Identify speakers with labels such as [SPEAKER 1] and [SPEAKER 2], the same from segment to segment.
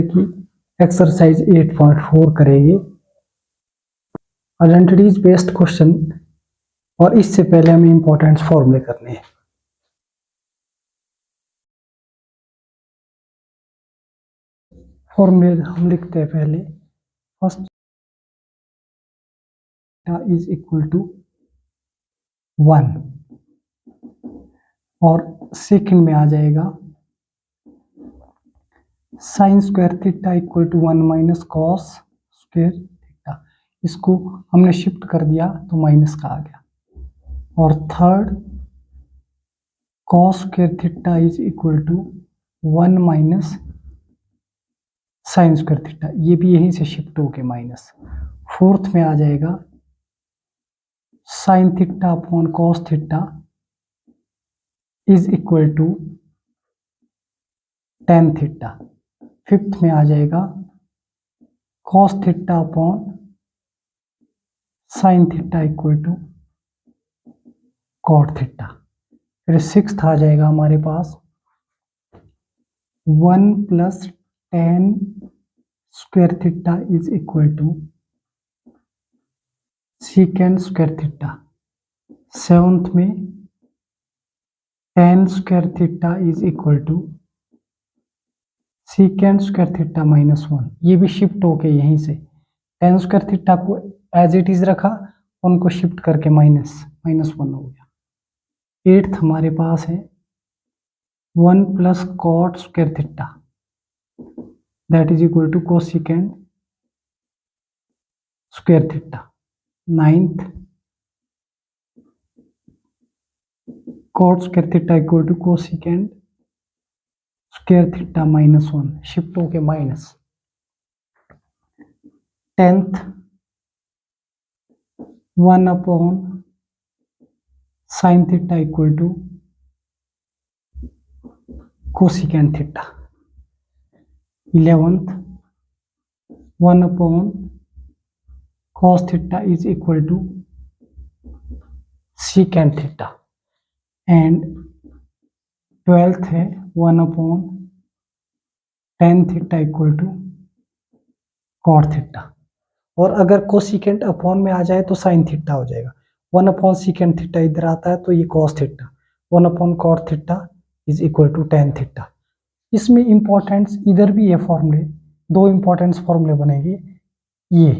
[SPEAKER 1] कि एक्सरसाइज 8.4 करेंगे identities based question. और इससे पहले हमें इंपॉर्टेंट फॉर्मूले करने हैं। फॉर्मूले हम लिखते हैं पहले। फर्स्ट इज इक्वल टू 1 और सेकंड में आ जाएगा sine square theta equal to 1 minus cos square theta. इसको हमने शिफ्ट कर दिया तो माइनस का आ गया। और third cos square theta is equal to 1 minus sine square theta, ये भी यहीं से शिफ्ट होके माइनस। फोर्थ में आ जाएगा sine theta upon cos theta is equal to tan theta. Fifth में आ जाएगा cos theta upon sine theta equal to cot theta. फिर सिक्स्थ आ जाएगा हमारे पास 1 plus tan square theta is equal to secant square theta. Seventh में tan square theta is equal to secant square theta minus 1। ये भी shift होके यहीं से टेन स्क्वायर थीटा को एज इट इज रखा, उनको शिफ्ट करके माइनस 1 हो गया। एट्थ हमारे पास है 1 plus cot square theta that is equal to cosecant square theta. Ninth cot square theta equal to cosecant square theta minus 1, shift होके minus. Tenth 1 upon sine theta equal to cosecant theta. 11th 1 upon cos theta is equal to secant theta. And 12th है 1 upon tan theta equal to cot theta. और अगर cosecant upon में आ जाए तो sine theta हो जाएगा। 1 upon secant theta इधर आता है तो ये cos theta. 1 upon cot theta is equal to tan theta. इसमें इंपॉर्टेंस इधर भी है फॉर्मूले, दो इंपॉर्टेंस फॉर्मूले बनेंगे ये,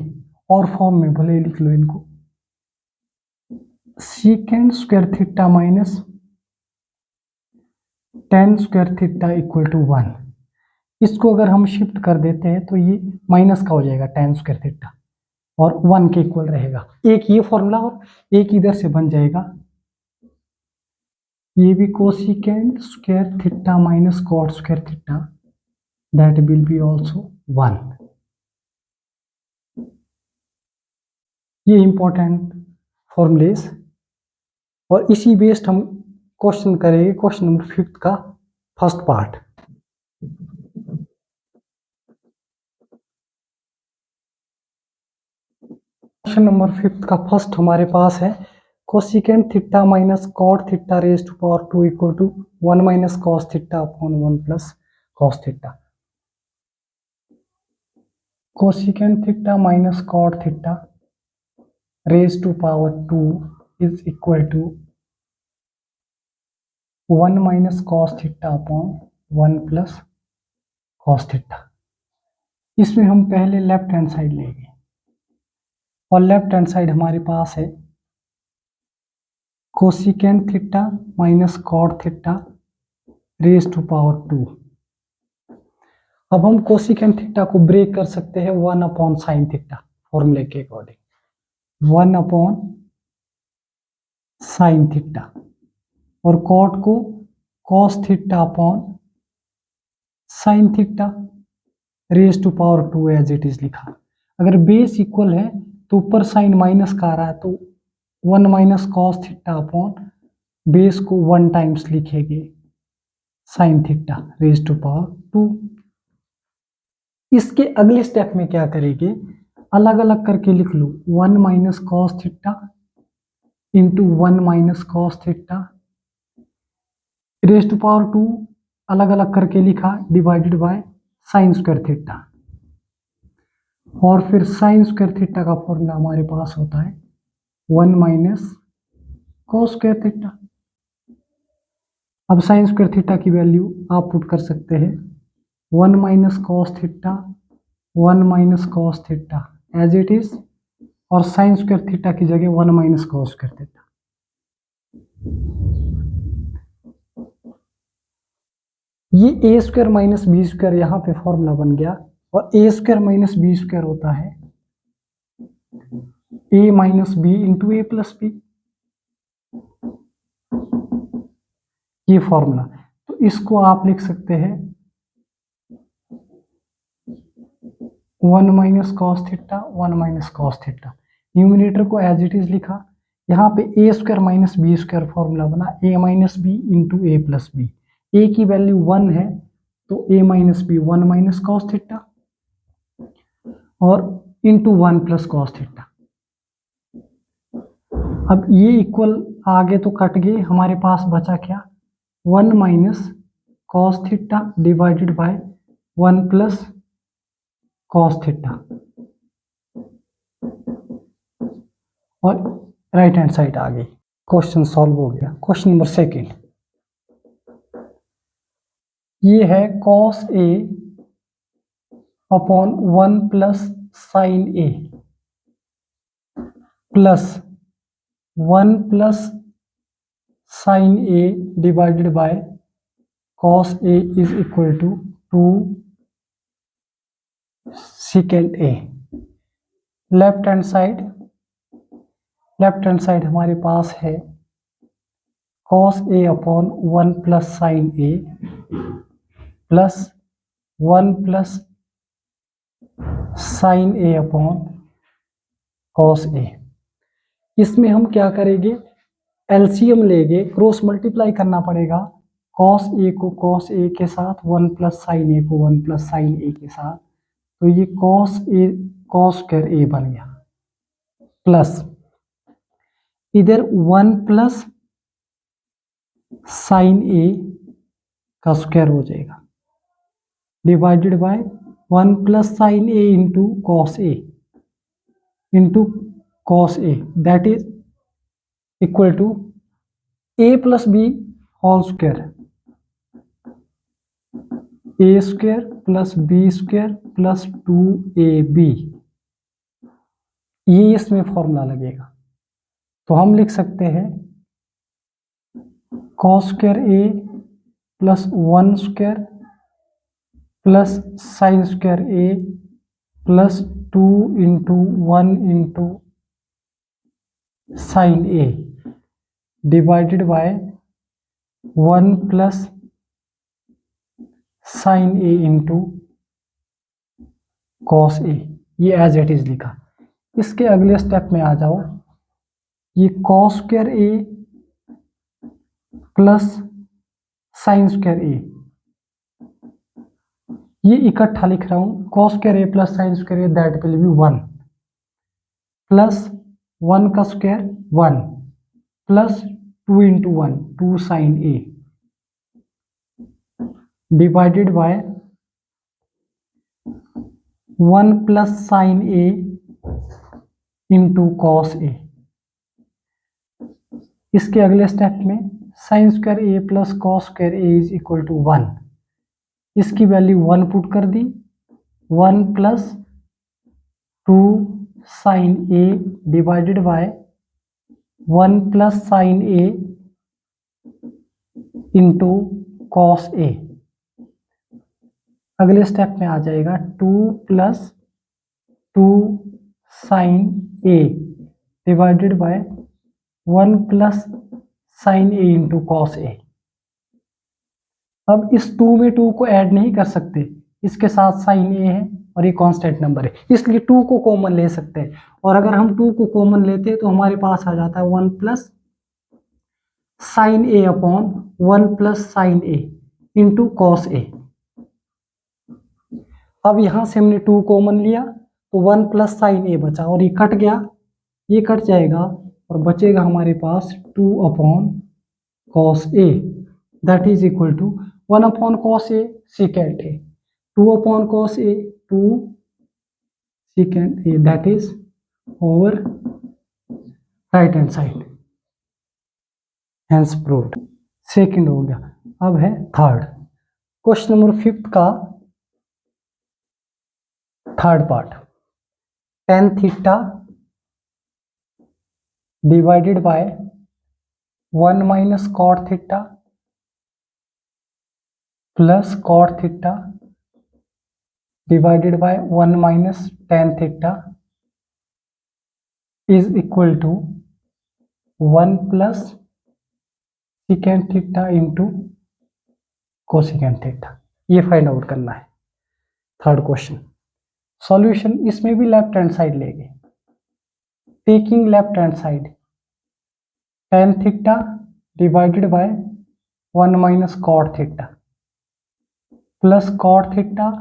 [SPEAKER 1] और फॉर्म में भले लिख लो इनको। Secant square theta minus tan square theta equal to 1। इसको अगर हम शिफ्ट कर देते हैं तो ये माइनस का हो जाएगा टेन स्क्वायर थीटा और 1 के इक्वल रहेगा। एक ये फॉर्मूला और एक इधर से बन जाएगा, ये भी cosecant square theta minus cot square theta that will be also 1। ये इंपॉर्टेंट फॉर्मूलेस और इसी बेस्ड हम क्वेश्चन करेंगे क्वेश्चन नंबर 5 का फर्स्ट पार्ट। क्वेश्चन नंबर 5 का फर्स्ट हमारे पास है cosecant theta minus cot theta raise to power 2 equal to 1 minus cos theta upon 1 plus cos theta. Cosecant theta minus cot theta raise to power 2 is equal to 1 minus cos theta upon 1 plus cos theta. इसमें हम पहले left hand side लेंगे और left hand side हमारे पास है cosecant theta minus cot theta raise to power 2। अब हम कोसिकेंड थीटा को ब्रेक कर सकते हैं 1 अपॉन साइन थीटा फॉर्मूले के अकॉर्डिंग, 1 अपॉन साइन थीटा, और कॉट को cos theta upon sine theta raise to power 2 as it is लिखा। अगर बेस इक्वल है तो ऊपर साइन माइनस का आ रहा है तो 1 minus cos theta upon base को 1 टाइम्स लिखेंगे sine theta raise to power 2। इसके अगले स्टेप में क्या करेंगे, अलग अलग करके लिख लो 1 minus cos theta into 1 minus cos theta raise to power 2 अलग अलग करके लिखा divided by sine square theta, और फिर साइन स्क्वायर थीटा का फॉर्मूला हमारे पास होता है 1 माइनस कॉस स्क्वायर थीटा। अब साइन स्क्वायर थीटा की वैल्यू आप पुट कर सकते हैं 1 minus cos theta, 1 minus cos theta as it is, और साइन स्क्वायर थीटा की जगह 1 माइनस कॉस स्क्वायर थीटा। ये ए स्क्वायर माइनस बी स्क्वायर यहाँ पे फॉर्मूला बन गया, और ए स्क्वायर माइनस बी स्क्वायर होता है a minus B into A plus B, ये फॉर्मूला। तो इसको आप लिख सकते हैं 1 minus cos theta, 1 minus cos theta. Numerator को एज इट इज लिखा, यहाँ पे a square minus B square formula बना a minus B into A plus B. ए की वैल्यू 1 है तो A minus B 1 minus cos theta, और इंटू 1 प्लस कॉस थीटा। अब ये इक्वल आगे तो कट गए, हमारे पास बचा क्या 1 minus cos theta divided by 1 plus cos theta, और राइट हैंड साइड आ गई। क्वेश्चन सॉल्व हो गया। क्वेश्चन नंबर 2, ये है cos A upon 1 plus sine A plus 1 plus sine A divided by cos A is equal to 2 secant A. Left hand side हमारे पास है cos A upon 1 plus sine A plus 1 plus sine A upon cos A. इसमें हम क्या करेंगे, LCM लेंगे, cross multiply करना पड़ेगा कॉस ए को कॉस ए के साथ, 1 प्लस साइन ए को 1 प्लस साइन ए के साथ, तो ये कॉस ए कॉस स्क्वायर ए बन गया, प्लस इधर 1 प्लस साइन ए का स्क्वायर हो जाएगा divided by 1 plus sine A into cos A that is equal to A plus B whole square, A square plus B square plus 2ab, ये इसमें formula लगेगा। तो हम लिख सकते हैं cos square A plus 1 square plus sine square A plus 2 into 1 into sine A divided by 1 plus sine A into cos A, ये as it is लिखा। इसके अगले स्टेप में आ जाओ, ये cos square A plus sine square A, ये इकट्ठा लिख रहा हूं, cos square A plus sine square A that will be 1 plus 1 का square 1 plus 2 into 1 2 sine A divided by 1 plus sine A into cos A. इसके अगले step में sine square A plus cos square A is equal to 1, इसकी value 1 put कर दी, 1 plus 2 sine A divided by 1 plus sine A into cos A. अगले step में आ जाएगा 2 plus 2 sine A divided by 1 plus sine A into cos A. अब इस 2 में 2 को ऐड नहीं कर सकते, इसके साथ साइन ए है और ये कांस्टेंट नंबर है, इसलिए 2 को कॉमन ले सकते हैं, और अगर हम 2 को कॉमन लेते हैं तो हमारे पास आ जाता है 1 plus sine A upon 1 plus sine A into cos A. अब यहां से हमने 2 कॉमन लिया तो 1 प्लस साइन ए बचा, और ये कट गया, ये कट जाएगा और बचेगा हमारे पास 2 upon cos A that is equal to 1 upon cos A secant है, 2 upon cos A, 2 secant A, that is over right hand side, hence proved। Second हो गया। अब है थर्ड, क्वेश्चन नंबर 5 का third part. tan theta divided by 1 minus cot theta plus cot theta divided by 1 minus tan theta is equal to 1 plus secant theta into cosecant theta. ये find out करना है third question. Solution इसमें भी left hand side लेंगे। Taking left hand side, tan theta divided by 1 minus cot theta plus cot theta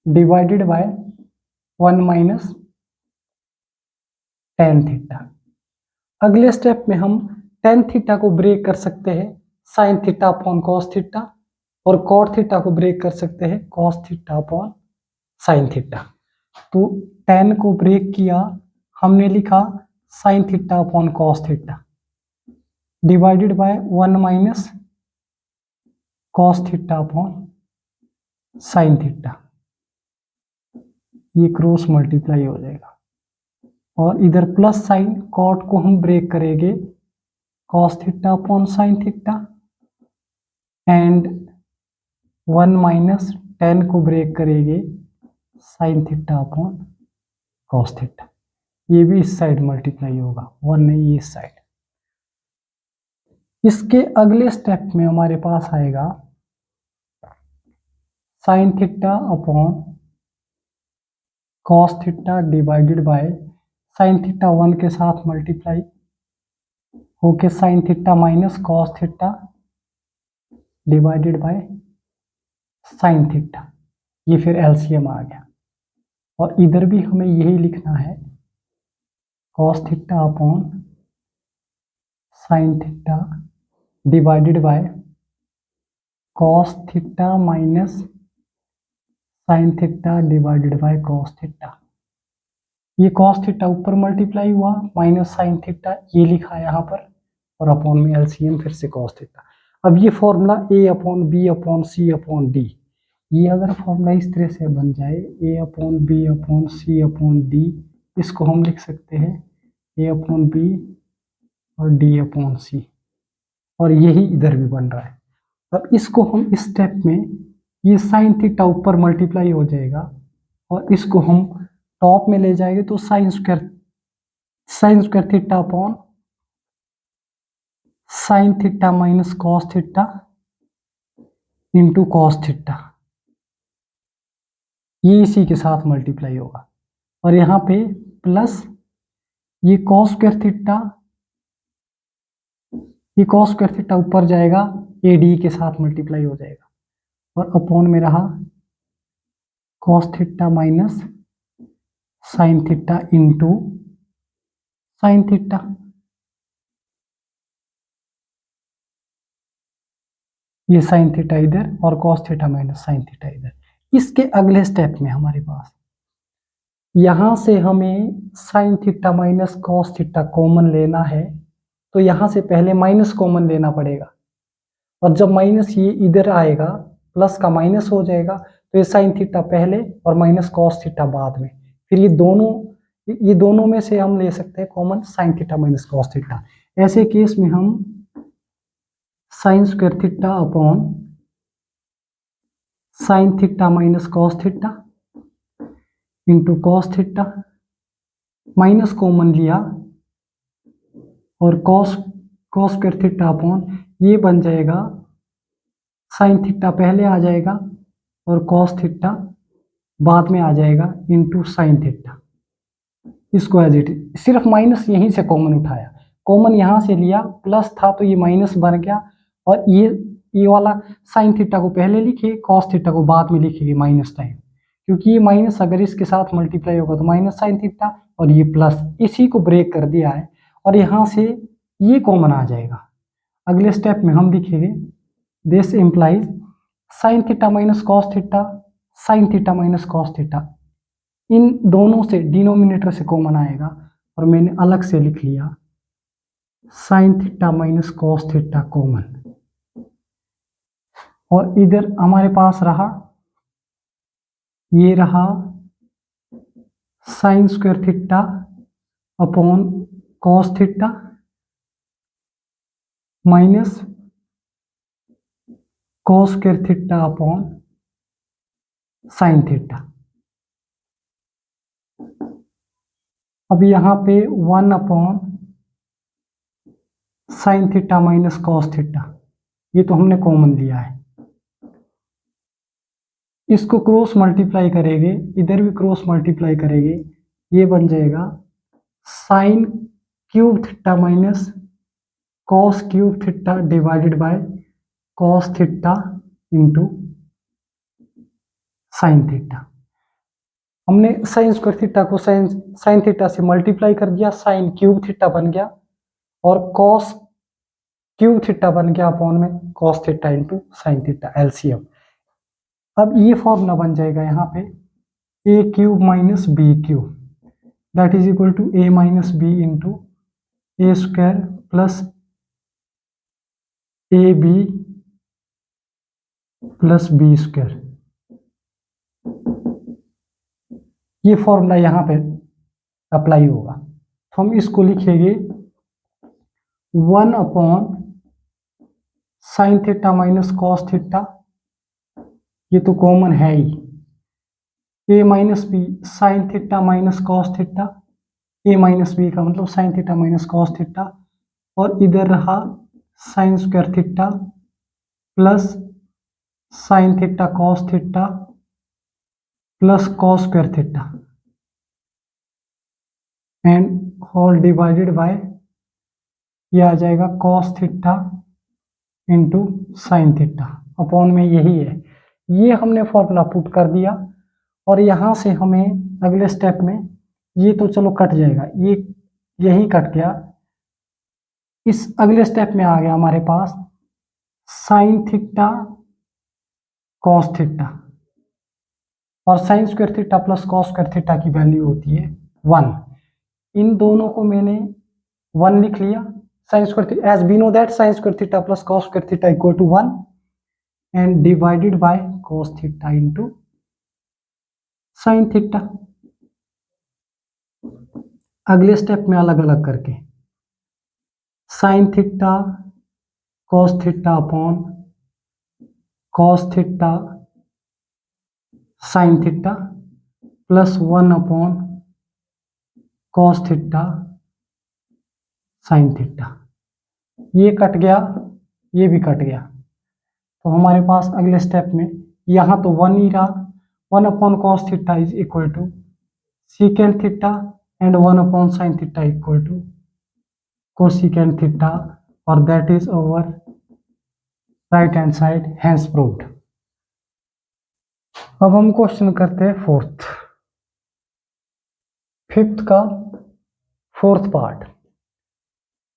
[SPEAKER 1] divided by 1 minus tan theta. अगले step में हम tan theta को ब्रेक कर सकते हैं sin theta upon cos theta, और cot theta को ब्रेक कर सकते हैं cos theta upon sin theta. तो tan को ब्रेक किया, हमने लिखा sin theta upon cos theta divided by 1 minus cos theta upon sin theta. ये क्रॉस मल्टीप्लाई हो जाएगा, और इधर प्लस साइन cot को हम ब्रेक करेंगे cos theta upon sin theta, and 1 minus tan को ब्रेक करेंगे sin theta upon cos theta. ये भी इस साइड मल्टीप्लाई होगा, 1 नहीं इस साइड। इसके अगले स्टेप में हमारे पास आएगा sin theta upon cos theta divided bye sin theta 1 के साथ मल्टीप्लाई होके sin theta minus cos theta divided bye sin theta. ये फिर एलसीएम आ गया, और इधर भी हमें यही लिखना है cos theta upon sin theta divided bye cos theta minus sin theta divided bye cos theta. ये cos थीटा ऊपर मल्टीप्लाई हुआ माइनस sin थीटा, ये लिखा है यहाँ पर, और अपॉन में एलसीएम फिर से cos थीटा। अब ये formula a upon B upon C upon D, ये अगर फॉर्मूला इस तरह से बन जाए a upon B upon C upon D, इसको हम लिख सकते हैं a अपॉन बी और d अपॉन सी, और यही इधर भी बन रहा है। अब इसको हम इस स्टेप में, ये साइन थीटा ऊपर मल्टीप्लाई हो जाएगा, और इसको हम टॉप में ले जाएंगे तो sine square theta upon sine theta minus cos theta into cos theta, ये इसी के साथ मल्टीप्लाई होगा, और यहाँ पे प्लस ये कॉस स्क्वायर थीटा, ये कॉस स्क्वायर थीटा ऊपर जाएगा एडी के साथ मल्टीप्लाई हो जाएगा, और अपॉन में रहा cos theta minus sine theta into sine theta. ये साइन थीटा इधर और cos theta minus sine theta इधर। इसके अगले स्टेप में हमारे पास यहां से हमें sign theta minus cos theta common लेना है, तो यहां से पहले माइनस कॉमन लेना पड़ेगा, और जब माइनस ये इधर आएगा प्लस का माइनस हो जाएगा, तो ये साइन थीटा पहले और माइनस कॉस थीटा बाद में, फिर ये दोनों में से हम ले सकते हैं common sign theta minus cos theta. ऐसे केस में हम sign square theta upon sine theta minus cos theta into cos theta, minus common लिया और कॉस स्क्वायर थीटा अपॉन ये बन जाएगा साइन थीटा पहले आ जाएगा और कॉस थीटा बाद में आ जाएगा इंटू साइन थीटा। इसको एज इट इज, सिर्फ माइनस यहीं से कॉमन उठाया, कॉमन यहां से लिया, प्लस था तो ये माइनस बन गया, और ये वाला साइन थीटा को पहले लिखिए, कॉस थीटा को बाद में लिखिए माइनस टाइम, क्योंकि ये माइनस अगर इसके साथ मल्टीप्लाई होगा तो माइनस साइन थीटा, और ये प्लस, इसी को ब्रेक कर दिया है, और यहाँ से ये कॉमन आ जाएगा। अगले स्टेप में हम लिखेंगे this implies sine theta minus cos theta sine theta minus cos theta, इन दोनों से डिनोमिनेटर से कॉमन आएगा और मैंने अलग से लिख लिया sign theta minus cos theta common, और इधर हमारे पास रहा, ये रहा sine square theta upon cos theta minus cos square theta upon sine theta. अब यहां पे 1 upon sine theta minus cos theta, ये तो हमने कॉमन लिया है, इसको क्रॉस मल्टीप्लाई करेंगे, इधर भी क्रॉस मल्टीप्लाई करेंगे, ये बन जाएगा sign cube theta minus cos cube theta divided by cos theta into sine theta. हमने साइन स्क्वायर थीटा को साइन थीटा से मल्टीप्लाई कर दिया, साइन क्यूब थीटा बन गया, और कॉस क्यूब थीटा बन गया अपॉन में cos theta into sine theta, LCM. अब ये फॉर्मूला बन जाएगा यहाँ पे A cube minus B cube that is equal to A minus B into A square plus A B plus B square. ये फॉर्मूला यहाँ पे अप्लाई होगा, तो हम इसको लिखेंगे 1 upon sine theta minus cos theta, ये तो कॉमन है ही, A minus B sine theta minus cos theta, A minus B का मतलब sine theta minus cos theta, और इधर रहा sine square theta plus sine theta cos theta plus cos square theta and whole divided by, ये आ जाएगा cos theta into sine theta upon में यही है। ये हमने फॉर्मूला पुट कर दिया, और यहाँ से हमें अगले स्टेप में, ये तो चलो कट जाएगा, ये यही कट गया, इस अगले स्टेप में आ गया हमारे पास साइन थीटा कॉस थीटा, और sine square theta plus cos square theta की वैल्यू होती है 1। इन दोनों को मैंने 1 लिख लिया, sine square as we know that sine square theta plus cos square theta equal to 1 and divided by cos theta into sine theta. अगले step में अलग अलग करके sine theta cos theta upon cos theta sine theta plus 1 upon cos theta sine theta, ये cut गया, ये भी cut गया, तो हमारे पास अगले स्टेप में यहाँ तो 1 ही रहा, 1 upon cos theta is equal to secant theta and 1 upon sine theta equal to cosecant theta, और that is over right hand side, hence proved. अब हम क्वेश्चन करते हैं फिफ्थ का fourth part.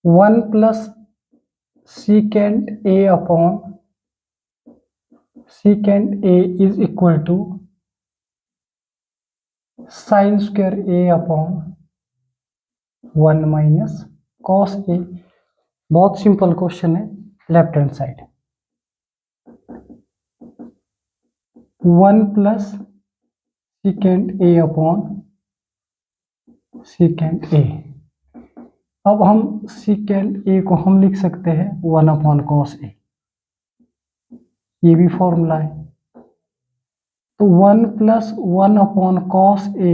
[SPEAKER 1] 1 plus secant A upon secant A is equal to sine square A upon 1 minus cos A. बहुत simple question है, left hand side 1 plus secant A upon secant ए। अब हम secant A को हम लिख सकते हैं 1 अपॉन कॉस ए, ये भी फॉर्मूला है, तो 1 plus 1 upon cos A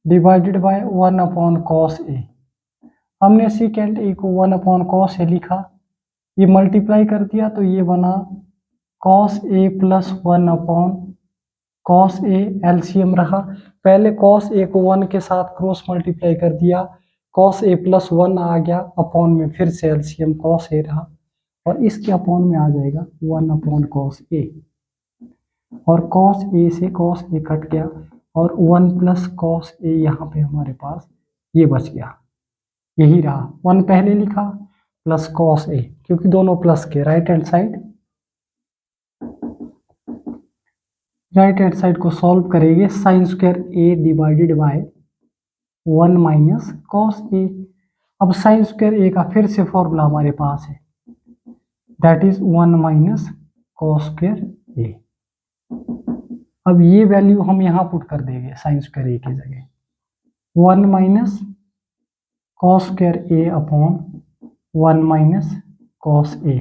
[SPEAKER 1] divided by 1 upon cos A. हमने सीकेंट ए को 1 अपॉन कॉस ए लिखा, ये मल्टीप्लाई कर दिया तो ये बना cos A plus 1 upon cos A, LCM रहा, पहले कॉस ए को 1 के साथ क्रॉस मल्टीप्लाई कर दिया, कॉस ए प्लस 1 आ गया, अपॉन में फिर से एलसीएम कॉस ए रहा, और इसके अपॉन में आ जाएगा 1 अपॉन कॉस ए, और कॉस ए से कॉस ए कट गया, और 1 प्लस कॉस ए यहाँ पे हमारे पास ये बच गया, यही रहा, 1 पहले लिखा प्लस कॉस ए, क्योंकि दोनों प्लस के right hand side, right hand side को सॉल्व करेंगे, sine square A divided by 1 minus cos A. अब साइन स्क्वायर ए का फिर से फॉर्मूला हमारे पास है, that is 1 minus cos square A. अब ये वैल्यू हम यहाँ पुट कर देंगे साइन स्क्वायर ए की जगह, 1 minus cos square A upon 1 minus cos A.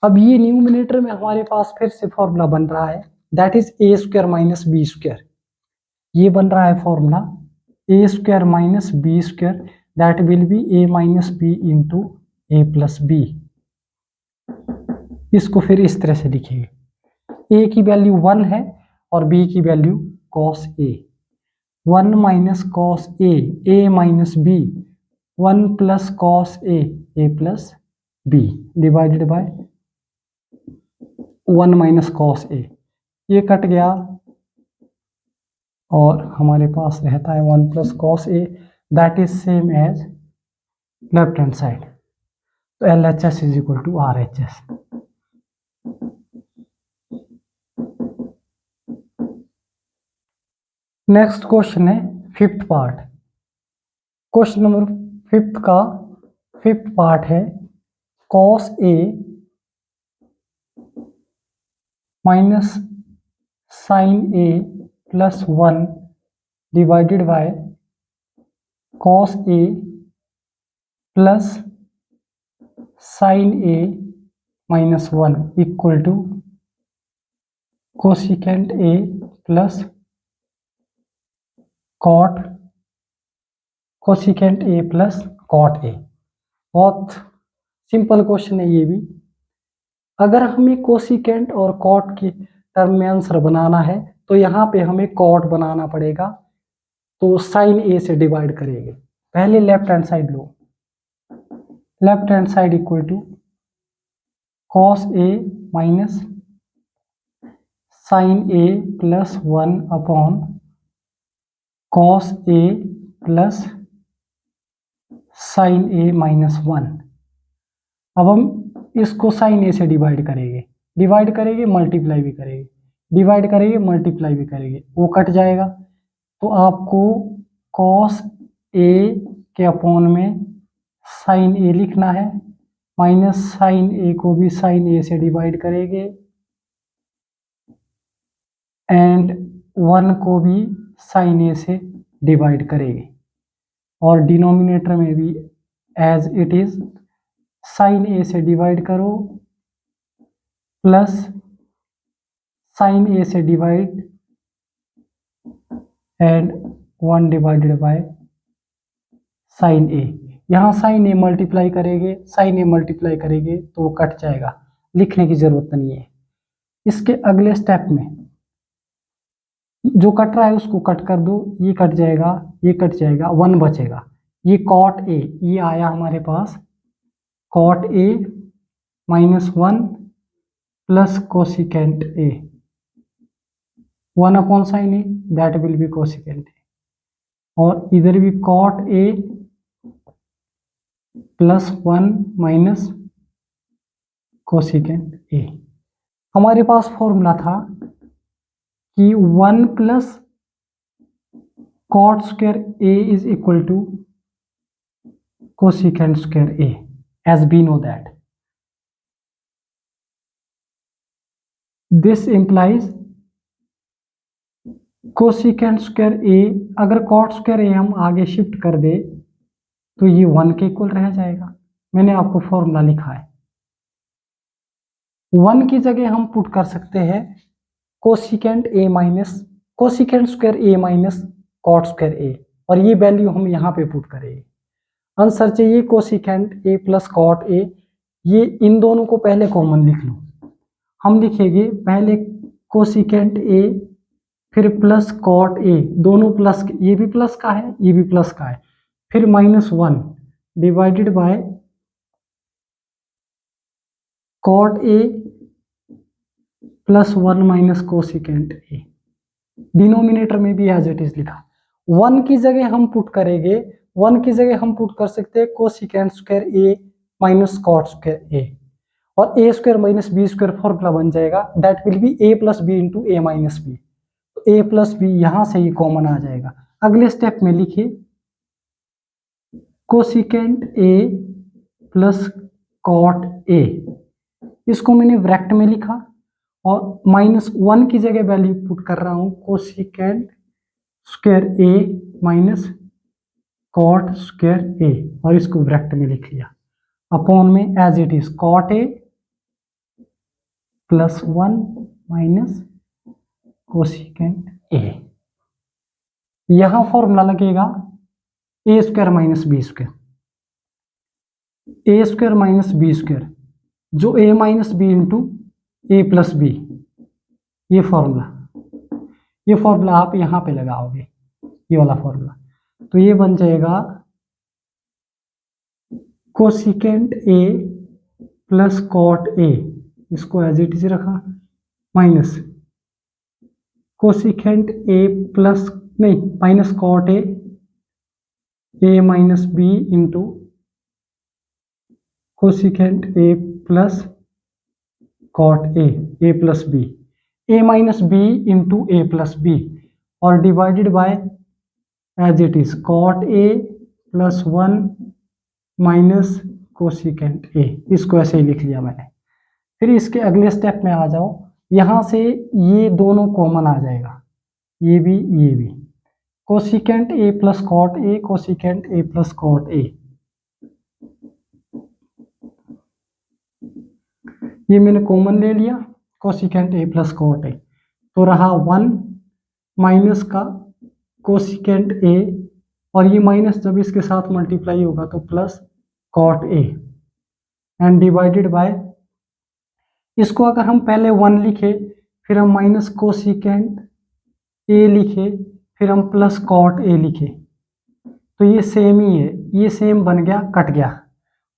[SPEAKER 1] अब ये न्यूमिनेटर में हमारे पास फिर से फॉर्मूला बन रहा है, that is A square minus B square. ये बन रहा है formula A square minus B square, that will be A minus B into A plus B. इसको फिर इस तरह से लिखेंगे, ए की वैल्यू 1 है और बी की value cos A. 1 minus cos A minus B, 1 plus cos A plus B divided by 1 minus cos A. ये कट गया और हमारे पास रहता है 1 plus cos A, that is same as left hand side. तो LHS is equal to RHS। Next question है fifth part. Question number 5 का फिफ्थ पार्ट है cos A minus sine A plus 1 divided by cos A plus sine A minus 1 equal to cosecant A plus cot cosecant A plus cot A. बहुत simple question है ये भी। अगर हमें cosecant और cot की term में आंसर बनाना है तो यहाँ पे हमें कॉट बनाना पड़ेगा, तो साइन ए से डिवाइड करेंगे। पहले लेफ्ट हैंड साइड लो, left hand side equal to cos A minus sine A plus 1 upon cos A plus sine A minus 1। अब हम इसको साइन ए से डिवाइड करेंगे मल्टीप्लाई भी करेंगे, डिवाइड करेंगे मल्टीप्लाई भी करेंगे, वो कट जाएगा। तो आपको कॉस ए के अपॉन में साइन ए लिखना है, माइनस साइन ए को भी साइन ए से डिवाइड करेंगे एंड 1 को भी साइन ए से डिवाइड करेंगे, और डिनोमिनेटर में भी as it is sine A से डिवाइड करो प्लस साइन ए से divide and 1 divided by sine A. यहाँ साइन ए मल्टीप्लाई करेंगे तो कट जाएगा, लिखने की जरूरत नहीं है। इसके अगले स्टेप में जो कट रहा है उसको कट कर दो, ये कट जाएगा, 1 बचेगा। ये कॉट ए, ये आया हमारे पास cot A minus 1 plus cosecant A, 1 upon sine A that will be cosecant A, और इधर भी cot A plus 1 minus cosecant A. हमारे पास फॉर्मूला था कि 1 plus cot square A is equal to cosecant square A, as we know that this implies cosecant square A, अगर cot square ए हम आगे शिफ्ट कर दे तो ये 1 के इक्वल रह जाएगा। मैंने आपको फॉर्मूला लिखा है, 1 की जगह हम पुट कर सकते हैं cosecant A minus cosecant square A minus cot square A, और ये वैल्यू हम यहाँ पे पुट करेंगे। आंसर चाहिए cosecant A plus cot A, ये इन दोनों को पहले कॉमन लिख लो। हम लिखेंगे पहले कोसिकेंट ए फिर प्लस कॉट ए, दोनों प्लस, ये भी प्लस का है ये भी प्लस का है, फिर minus 1 divided by cot A plus 1 minus cosecant A. Denominator में भी एज इट इज लिखा। 1 की जगह हम पुट करेंगे, 1 की जगह हम पुट कर सकते हैं cosecant square A minus cot square A, और ए square minus B square formula बन जाएगा, that will be A plus B into A minus B. तो a प्लस बी यहां से ये कॉमन आ जाएगा। अगले स्टेप में लिखिए cosecant a plus cot a, इसको मैंने ब्रैकेट में लिखा और -1 की जगह वैल्यू पुट कर रहा हूं cosecant square a minus cot square a, और इसको ब्रैकेट में लिख लिया अपॉन में as it is cot a plus 1 minus cosecant a। यहां फॉर्मूला लगेगा a square minus B square, a square minus B square, जो a minus B into A plus B, ये फॉर्मूला आप यहां पे लगाओगे, ये वाला फॉर्मूला। तो ये बन जाएगा cosecant a plus cot a, इसको एज इट इज रखा, माइनस कोसिकेंट a प्लस नहीं minus cot a minus B into cosecant a plus cot a plus B, a minus B into A plus B, और divided by as it is cot a plus 1 minus cosecant a, इसको ऐसे ही लिख लिया मैंने। फिर इसके अगले step में आ जाओ, यहां से ये दोनों कॉमन आ जाएगा, ये भी cosecant a plus cot a, cosecant a plus cot a, ये मैंने कॉमन ले लिया cosecant a plus cot a, तो रहा 1 माइनस का कोसिकेंट a, और ये माइनस जब इसके साथ मल्टीप्लाई होगा तो plus cot a, and divided by, इसको अगर हम पहले 1 लिखे फिर हम माइनस कोसिकेंट a लिखे फिर हम प्लस कॉट a लिखे तो ये सेम ही है, ये सेम बन गया, कट गया,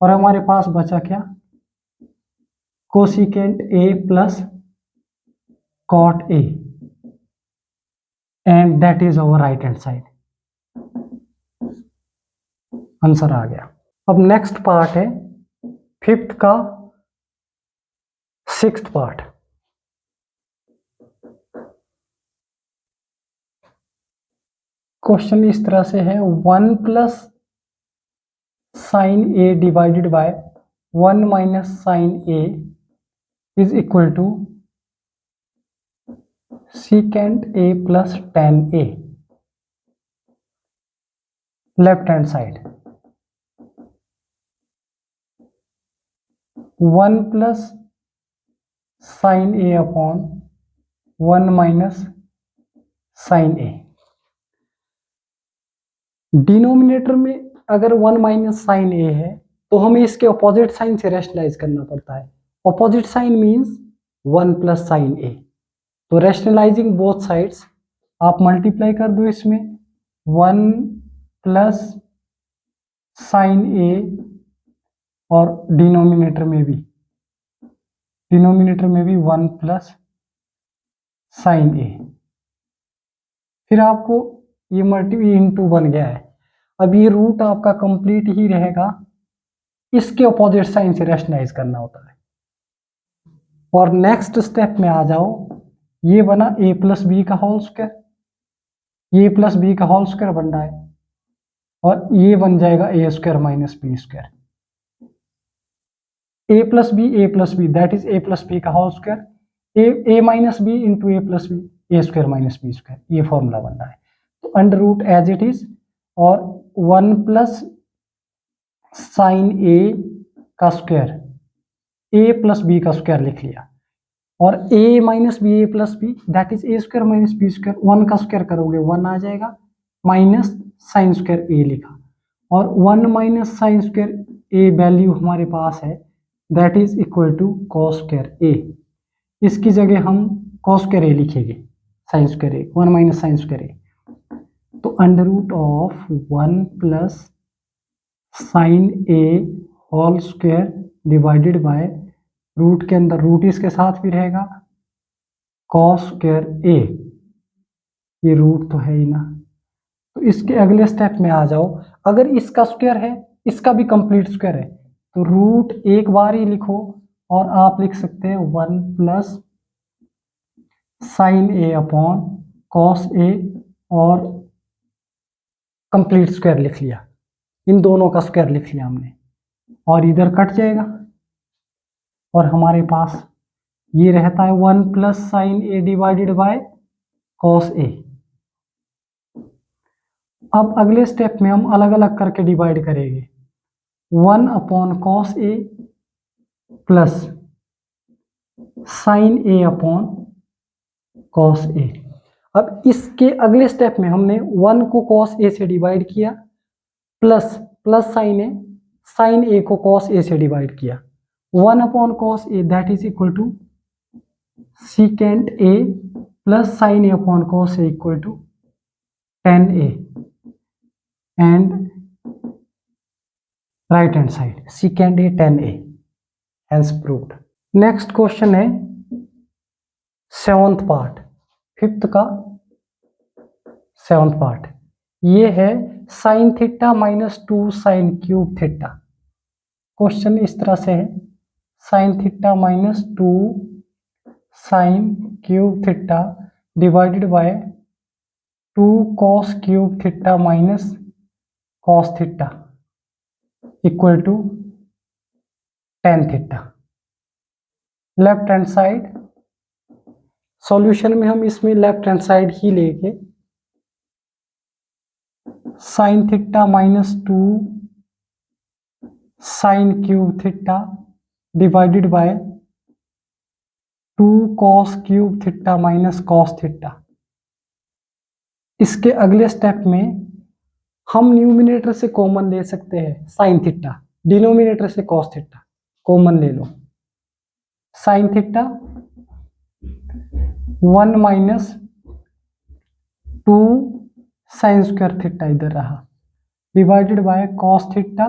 [SPEAKER 1] और हमारे पास बचा क्या cosecant a plus cot a, and that is our right hand side. Answer आ गया। अब नेक्स्ट पार्ट है फिफ्थ का 6th पार्ट। क्वेश्चन इस तरह से है 1 plus sine a divided by 1 minus sine a is equal to secant a plus tan a, left hand side 1 plus sine a upon 1 minus sine a। Denominator में अगर 1 minus sine a है तो हमें इसके अपोजिट साइन से rationalise करना पड़ता है। Opposite sine means 1 plus sine a, तो रैशनलाइजिंग बोथ साइड्स आप मल्टीप्लाई कर दो इसमें 1 प्लस साइन a, और डिनोमिनेटर में भी 1 प्लस साइन a, फिर आपको ये मल्टी इंटू बन गया है। अब ये रूट आपका कंप्लीट ही रहेगा, इसके अपोजिट साइन से रैशनलाइज करना होता है। और नेक्स्ट स्टेप में आ जाओ, ये बना a प्लस बी का होल स्क्वायर, ये प्लस बी का होल स्क्वायर बन रहा है, और ये बन जाएगा a square minus B square, a plus B that is a plus B का whole square, a minus B into A plus B, A square minus B square, ये फॉर्मूला बन रहा है। तो under root as it is, और 1 plus sine a का square, a plus B का square लिख लिया, और a minus B A plus B that is A square minus B square, 1 का स्क्वायर करोगे 1 आ जाएगा, माइनस साइन स्क्वायर a लिखा, और 1 minus sine square a value हमारे पास है that is equal to cos square a, इसकी जगह हम कॉस स्क्वायर a लिखेंगे, sine square a 1 minus sine square a। तो under root of 1 plus sine a whole square divided by, root के अंदर रूट इसके साथ भी रहेगा कॉस स्क्वायर a, ये रूट तो है ही ना। तो इसके अगले स्टेप में आ जाओ, अगर इसका स्क्वायर है इसका भी कंप्लीट स्क्वायर है तो रूट एक बार ही लिखो, और आप लिख सकते हैं 1 plus sine a upon cos A और कंप्लीट स्क्वायर लिख लिया, इन दोनों का स्क्वायर लिख लिया हमने, और इधर कट जाएगा और हमारे पास ये रहता है 1 plus sine A divided by cos A. अब अगले स्टेप में हम अलग अलग करके डिवाइड करेंगे, 1 upon cos A plus sine A upon cos A. अब इसके अगले स्टेप में हमने 1 को कॉस ए से डिवाइड किया, प्लस प्लस साइन ए को कॉस ए से डिवाइड किया, 1 upon cos A that is equal to secant A plus sine A upon cos A equal to tan A, and right hand side secant A tan A, hence proved. Next question है 7th part, 5th का 7th part. ये है sine theta minus 2 sine cube theta. Question इस तरह से है, sine theta minus 2 sine cube theta divided by 2 cos cube theta minus cos theta equal to tan theta. Left hand side solution में हम इसमें left hand side ही लेके sine theta minus 2 sine cube theta divided by 2 cos cube theta minus cos theta. इसके अगले step में हम numerator से कॉमन ले सकते हैं साइन थीटा, डिनोमिनेटर से कॉस थीटा कॉमन ले लो। Sine theta 1 minus 2 sine square theta इधर रहा, divided by cos theta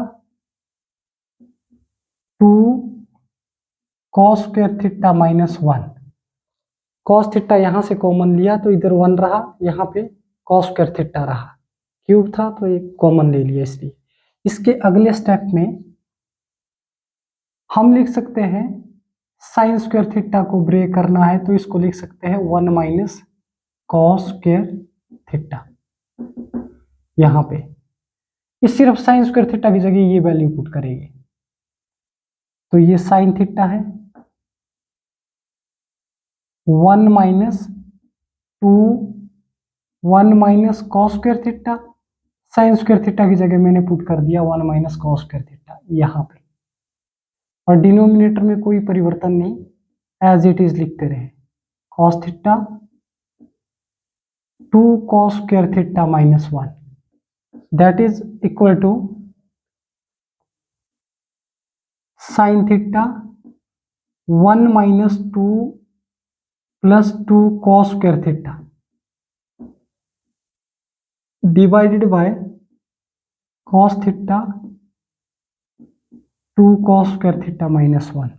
[SPEAKER 1] 2 cos square theta minus 1। Cos theta यहां से कॉमन लिया तो इधर 1 रहा, यहाँ पे कॉस स्क्वायर थीटा रहा, क्यूब था तो एक कॉमन ले लिया इसलिए। इसके अगले स्टेप में हम लिख सकते हैं साइन स्क्वायर थीटा को ब्रेक करना है तो इसको लिख सकते हैं 1 माइनस कॉस स्क्वायर थीटा। यहाँ पे इस सिर्फ साइन स्क्वायर थीटा की जगह ये वैल्यू पुट करेंगे, तो ये साइन थीटा है 1 minus 2 1 minus cos square theta, sign square theta की जगह मैंने पुट कर दिया 1 माइनस कॉस स्क्वायर थीटा यहाँ पे, और डिनोमिनेटर में कोई परिवर्तन नहीं, एज इट इज लिखते रहे। Cos theta 2 cos square theta minus 1 that is equal to sine theta 1 minus 2 plus 2 cos square theta divided by cos theta 2 cos square theta minus 1।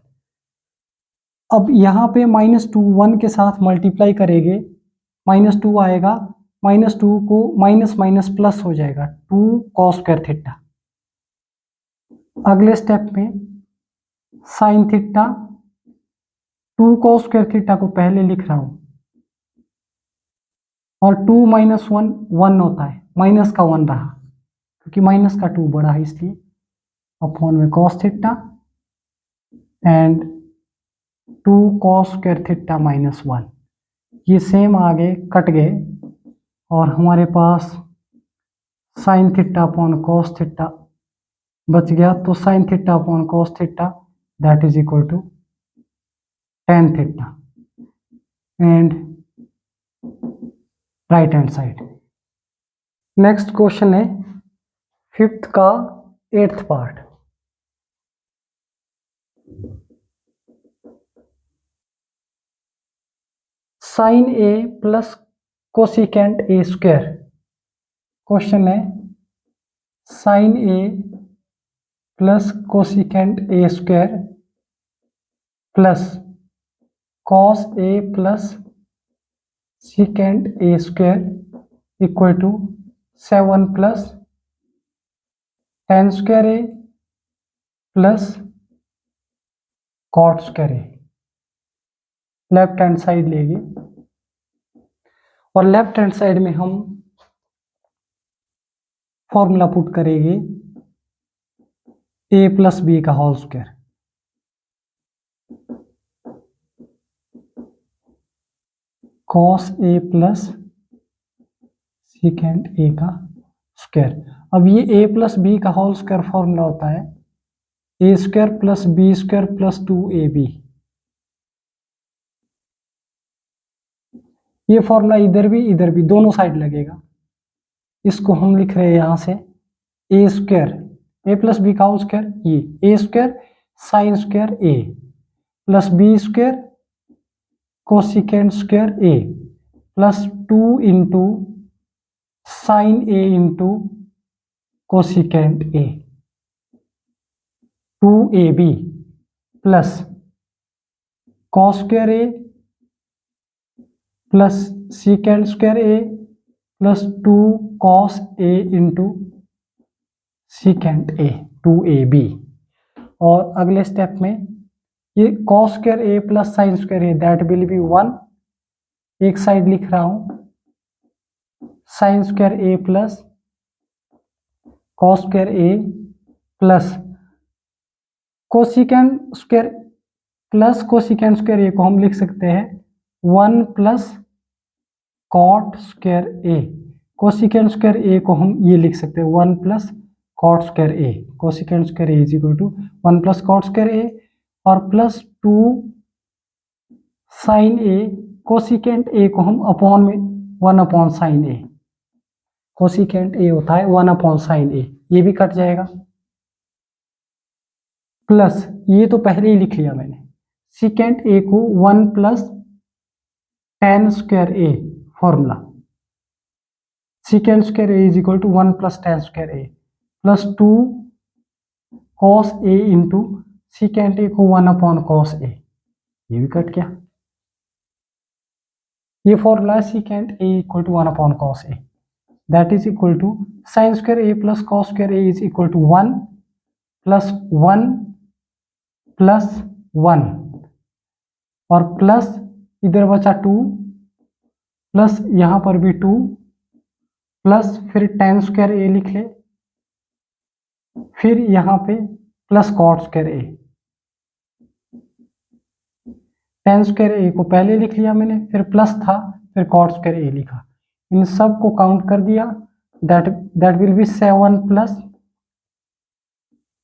[SPEAKER 1] अब यहाँ पे -2 1 के साथ मल्टीप्लाई करेंगे, -2 आएगा, -2 को माइनस माइनस प्लस हो जाएगा 2 कॉस स्क्वायर थीटा। अगले स्टेप में sine theta 2 cos square theta को पहले लिख रहा हूं, और 2 माइनस 1 1 होता है, माइनस का 1 रहा क्योंकि माइनस का 2 बड़ा है इसलिए, अपॉन में cos theta and 2 cos square theta minus 1। ये सेम आगे कट गए और हमारे पास sine theta upon cos theta बच गया, तो sine theta upon cos theta that is equal to tan theta and right hand side. Next question है 5th का 8th part. Sine A plus cosecant A square. Question है sine A plus cosecant A square plus cos A plus secant A square equal to 7 plus tan square A plus cot square A. Left hand side लेगी और left hand side में हम formula put करेंगे a plus B का whole square, cos A plus secant A का square. अब ये a plus B का होल स्क्वायर फॉर्मूला होता है A square plus B square plus 2ab। ये फॉर्मूला इधर भी दोनों साइड लगेगा। इसको हम लिख रहे हैं यहां से A square, A plus B का होल स्क्वायर, ये ए square sine square A plus B square cosecant square A plus 2 into sine A into cosecant A 2ab plus cos square A plus secant square A plus 2 cos A into secant A 2ab। और अगले step में ये cos square A plus sine square A that will be 1, एक side लिख रहा हूं sign square A plus cos square A plus cosecant square plus cosecant square A को हम लिख सकते हैं 1 plus cot square A, cosecant square A को हम ये लिख सकते हैं 1 plus cot square A, cosecant square A is equal to 1 plus cot square A और plus 2 sine A, cosecant A को हम अपॉन में 1 upon sine A, cosecant A होता है 1 अपॉन साइन ए, ये भी कट जाएगा प्लस ये तो पहले ही लिख लिया मैंने सीकेंड ए को 1 plus tan square A formula, secant square A is equal to 1 plus tan square A plus 2 cos A into secant A को 1 अपॉन कॉस ए, ये भी कट गया। ये फॉर्मूला है secant A equal to 1 upon cos A that is equal to sine square A plus cos square A is equal to 1 plus 1 plus 1 और plus इधर बचा 2 plus यहां पर भी 2 प्लस फिर टेन स्क्वायर ए लिख ले, फिर यहां पे plus cot square A, ten square A को पहले लिख लिया मैंने, फिर प्लस था फिर कॉट स्क्वायर ए लिखा, इन सब को काउंट कर दिया that will be 7 plus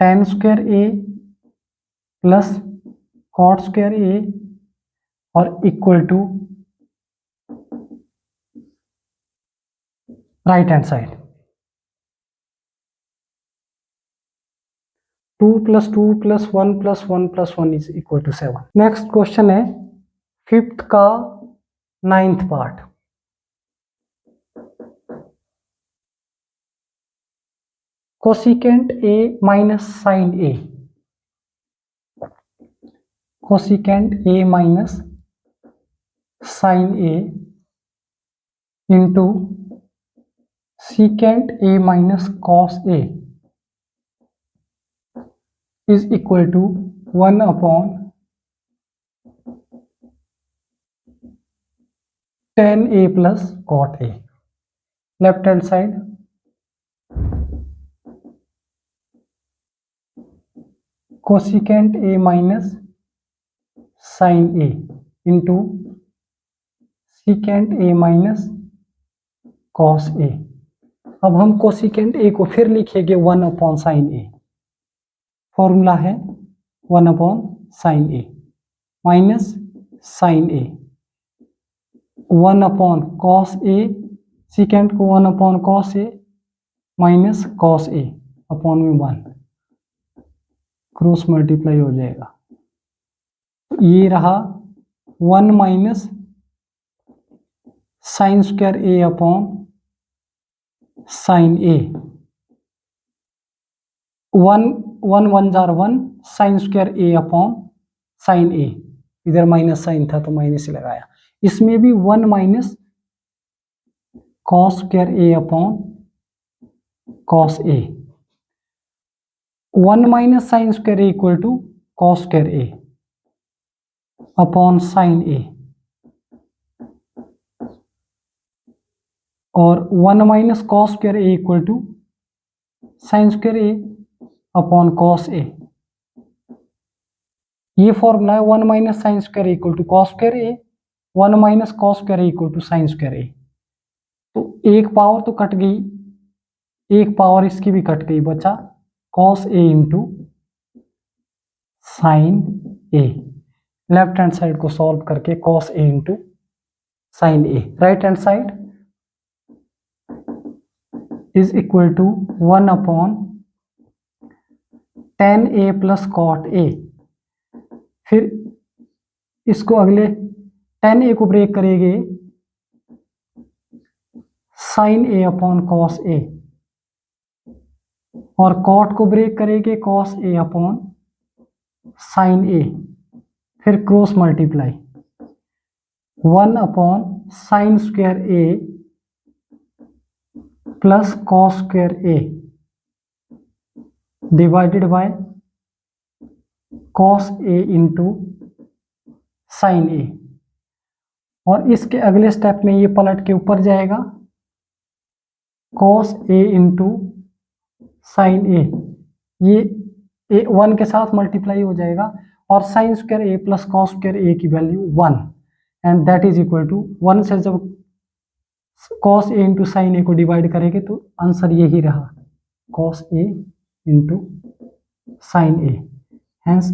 [SPEAKER 1] tan square A plus cot square A और equal to right hand side 2 plus 2 plus 1 plus 1 plus 1 is equal to 7। Next question है फिफ्थ का 9th part. Cosecant A minus sine A, cosecant A minus sine A into secant A minus cos A is equal to 1 upon tan A plus cot A. Left hand side cosecant A minus sine A into secant A minus cos A. अब हम cosecant A को फिर लिखेंगे 1 upon sine ए, formula है 1 upon sine A minus sine A 1 upon cos A, secant को 1 upon cos A minus cos A upon में 1, cross multiply हो जाएगा। ये रहा 1 minus sine square A upon sine A, 1 1 jar 1 sign square A upon sine ए, इधर minus sign था तो minus से लगाया। इसमें भी 1 minus cos square A upon cos A, 1 minus sine square A equal to cos square A upon sine A, और 1 minus cos square A equal to sine square A upon cos A. ये formula है 1 minus sine square equal to cos square A, 1 minus cos square equal to sine square A. तो एक power तो cut गई, एक power इसकी भी cut गई, बचा cos A into sine A. Left hand side को सॉल्व करके cos A into sine A, right hand side is equal to 1 upon tan A plus cot A. फिर इसको अगले टेन ए को ब्रेक करेंगे sine A upon cos A, और cot को break करेंगे cos A upon sine A. फिर cross multiply 1 upon sine square A plus cos square A divided by cos A into sine A. और इसके अगले step में ये पलट के ऊपर जाएगा cos A into sine A, ये 1 के साथ मल्टीप्लाई हो जाएगा, और sine square A plus cos square A की value 1, and that is equal to 1 से जब cos A into sine A को डिवाइड करेंगे तो आंसर यही रहा, cos A into sine A. Hence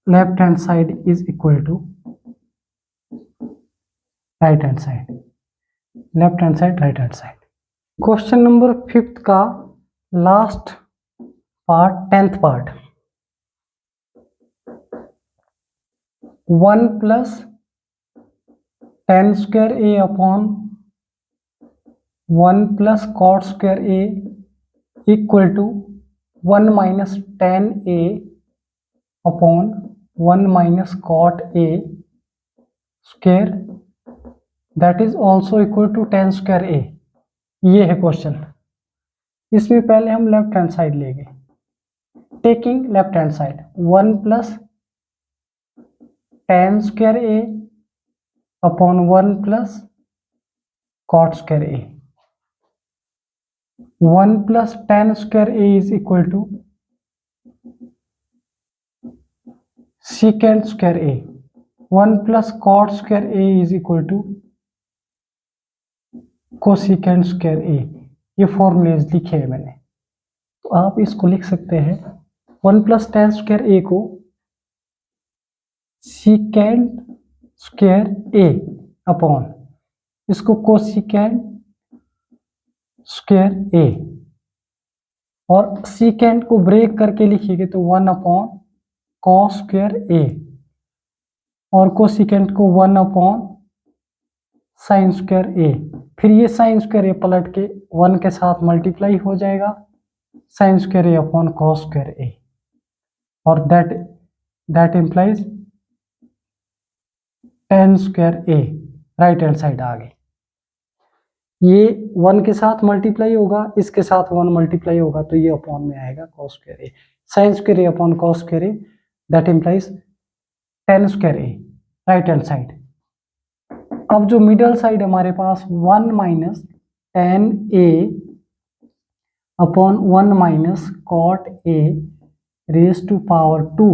[SPEAKER 1] left hand side is equal to right hand side, left hand side right hand side. Question number 5 का last part, 10th part, 1 plus tan square A upon 1 plus cot square A equal to 1 minus tan A upon 1 minus cot A square that is also equal to tan square A. ये है question. इसमें पहले हम left hand side लेंगे, taking left hand side 1 plus tan square A upon 1 plus cot square A. 1 plus tan square A is equal to secant square A, 1 plus cot square A is equal to cosecant square A. ये formulas लिखे हैं मैंने, तो आप इसको लिख सकते हैं 1 प्लस टेन स्क्वायर ए को सीकेंड स्क्वायर ए अपॉन इसको कोसिकेंड स्क्वायर ए, और सीकेंड को ब्रेक करके लिखिएगा तो 1 अपॉन कॉस स्क्वायर ए, और कोसिकेंड को 1 अपॉन साइन स्क्वायर ए। फिर ये साइन स्क्वायर ए पलट के 1 के साथ मल्टीप्लाई हो जाएगा sine square A upon cos square A, और that implies tan square A. Right hand side आ गई। ये 1 के साथ मल्टीप्लाई होगा, इसके साथ 1 मल्टीप्लाई होगा तो ये अपॉन में आएगा cos square A, sine square A upon cos square A, that implies tan square A. Right hand side. अब जो मिडल साइड हमारे पास 1 minus tan A upon 1 minus cot A raise to power 2,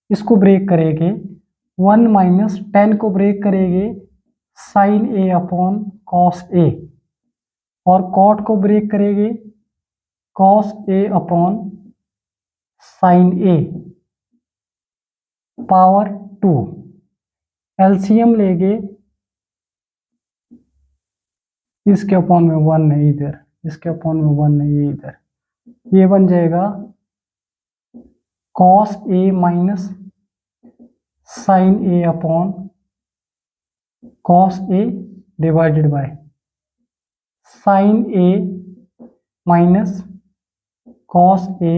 [SPEAKER 1] इसको break करेंगे 1 minus tan को break करेंगे sine A upon cos A, और cot को ब्रेक करेंगे cos A upon sine A power 2। LCM लेंगे, इसके अपॉन में 1 है इधर, इसके अपॉन में 1 है ये इधर, ये बन जाएगा cos A minus sine A upon cos A divided by sine A minus cos A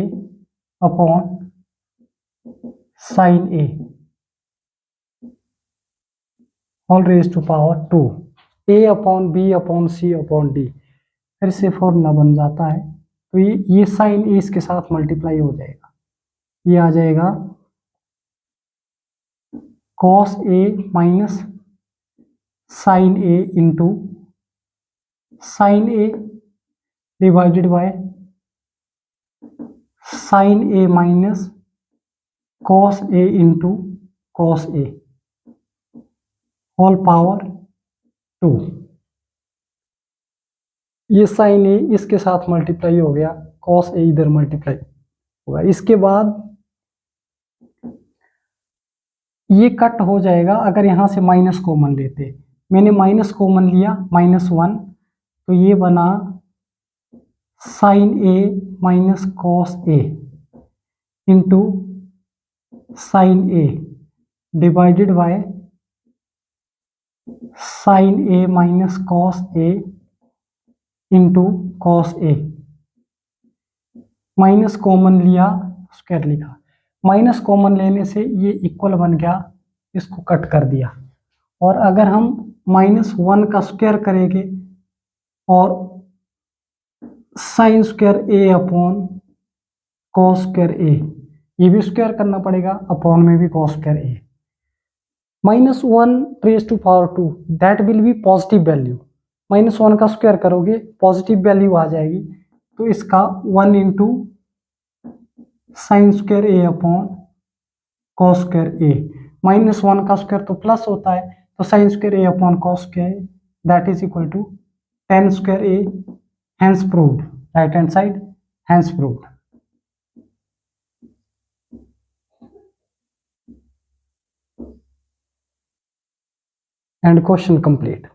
[SPEAKER 1] upon sine A all raise to power 2, A upon B upon C upon D. फिर से फॉर्मूला बन जाता है, तो ये साइन ए इसके साथ multiply हो जाएगा, ये आ जाएगा cos A minus sine A into sine A divided by sine A minus cos A into cos A whole power 2। ये साइन ए इसके साथ मल्टीप्लाई हो गया, कॉस ए इधर मल्टीप्लाई होगा। इसके बाद ये कट हो जाएगा अगर यहां से माइनस कॉमन लेते। मैंने माइनस कॉमन लिया, -1, तो ये बना sine A minus cos A into sine A divided by sine A minus cos A into cos A. Minus common लिया, स्क्वायर लिखा। माइनस कॉमन लेने से ये इक्वल बन गया, इसको कट कर दिया। और अगर हम -1 का स्क्वायर करेंगे और sine square A upon cos square A, ये भी स्क्वायर करना पड़ेगा, अपॉन में भी cos square A. -1 raise to power 2 that will be positive value. -1 का स्क्वायर करोगे पॉजिटिव वैल्यू आ जाएगी, तो इसका 1 into sine square A upon cos square A. -1 का स्क्वायर तो प्लस होता है, तो sine square A upon cos square that is equal to tan square A. Hence proved, right hand side, hence proved. And question complete.